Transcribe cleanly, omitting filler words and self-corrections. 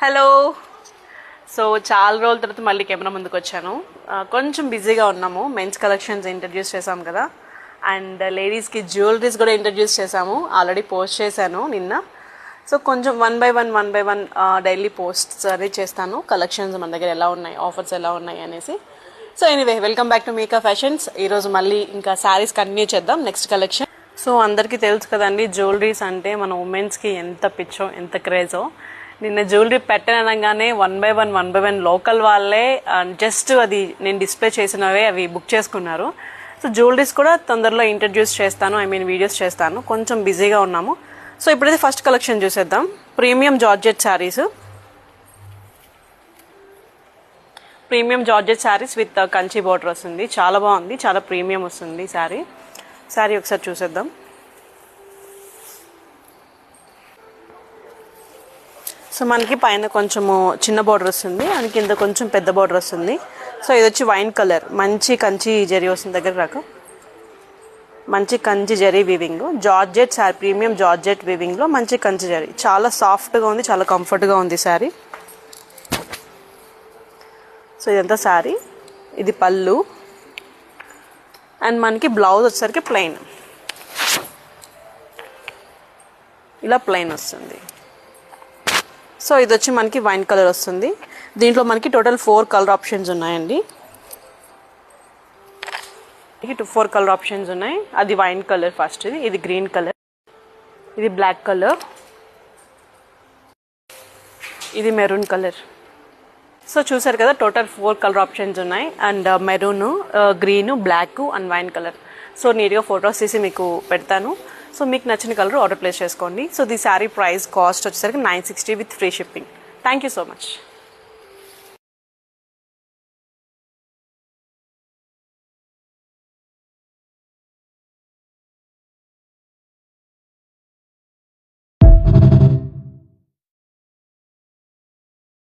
Hello. So చాలా రోజుల తర్వాత మళ్ళీ కెమెరా ముందుకు వచ్చాను. కొంచెం బిజీగా ఉన్నాము. మెన్స్ కలెక్షన్స్ ఇంట్రడ్యూస్ చేసాము కదా, అండ్ లేడీస్కి జ్యువెలరీస్ కూడా ఇంట్రడ్యూస్ చేసాము. ఆల్రెడీ పోస్ట్ చేశాను నిన్న. సో కొంచెం one by one daily posts అనేది చేస్తాను. కలెక్షన్స్ మన దగ్గర ఎలా ఉన్నాయి, ఆఫర్స్ ఎలా ఉన్నాయి అనేసి. So anyway, welcome back to Micah fashions. ఈరోజు మళ్ళీ ఇంకా శారీస్ కంటిన్యూ చేద్దాం. Next collection. సో అందరికీ తెలుసు కదండి, జ్యువెలరీస్ అంటే మన ఉమెన్స్కి ఎంత పిచ్చో, ఎంత క్రేజో. నిన్న జ్యువెలరీ పెట్టనగానే వన్ బై వన్ లోకల్ వాళ్ళే జస్ట్ అది నేను డిస్ప్లే చేసినవే అవి బుక్ చేసుకున్నారు. సో జ్యువెలరీస్ కూడా తొందరలో ఇంట్రడ్యూస్ చేస్తాను, వీడియోస్ చేస్తాను. కొంచెం బిజీగా ఉన్నాము. సో ఇప్పుడైతే ఫస్ట్ కలెక్షన్ చూసేద్దాం. Premium georgette saris, premium georgette saris with Kanchi border వస్తుంది. చాలా బాగుంది, చాలా ప్రీమియం వస్తుంది శారీ ఒకసారి చూసేద్దాం. సో మనకి పైన కొంచెము చిన్న బార్డర్ వస్తుంది అండ్ కింద కొంచెం పెద్ద బార్డర్ వస్తుంది. సో ఇది వచ్చి వైన్ కలర్, మంచి కంచి జరీ వస్తుంది. దగ్గర రాక మంచి Kanchi zari weaving, georgette sari, premium georgette వీవింగ్లో మంచి కంచి జరీ. చాలా సాఫ్ట్గా ఉంది, చాలా కంఫర్ట్గా ఉంది శారీ. సో ఇదంతా శారీ, ఇది పళ్ళు అండ్ మనకి బ్లౌజ్ వచ్చేసరికి ప్లెయిన్, ఇలా ప్లెయిన్ వస్తుంది. సో ఇది వచ్చి మనకి వైన్ కలర్ వస్తుంది. దీంట్లో మనకి టోటల్ 4 కలర్ ఆప్షన్స్ ఉన్నాయండి. 4 కలర్ ఆప్షన్స్ ఉన్నాయి. అది వైన్ కలర్ ఫస్ట్, ఇది గ్రీన్ కలర్, ఇది బ్లాక్ కలర్, ఇది మెరూన్ కలర్. సో చూసారు కదా, టోటల్ 4 కలర్ ఆప్షన్స్ ఉన్నాయి. And maroon, green, black and wine colour. So నీట్గా ఫొటోస్ తీసి మీకు పెడతాను. సో మీకు నచ్చిన కలర్ ఆర్డర్ ప్లేస్ చేసుకోండి. So the sari price cost వచ్చేసరికి 960 with free shipping. Thank you so much.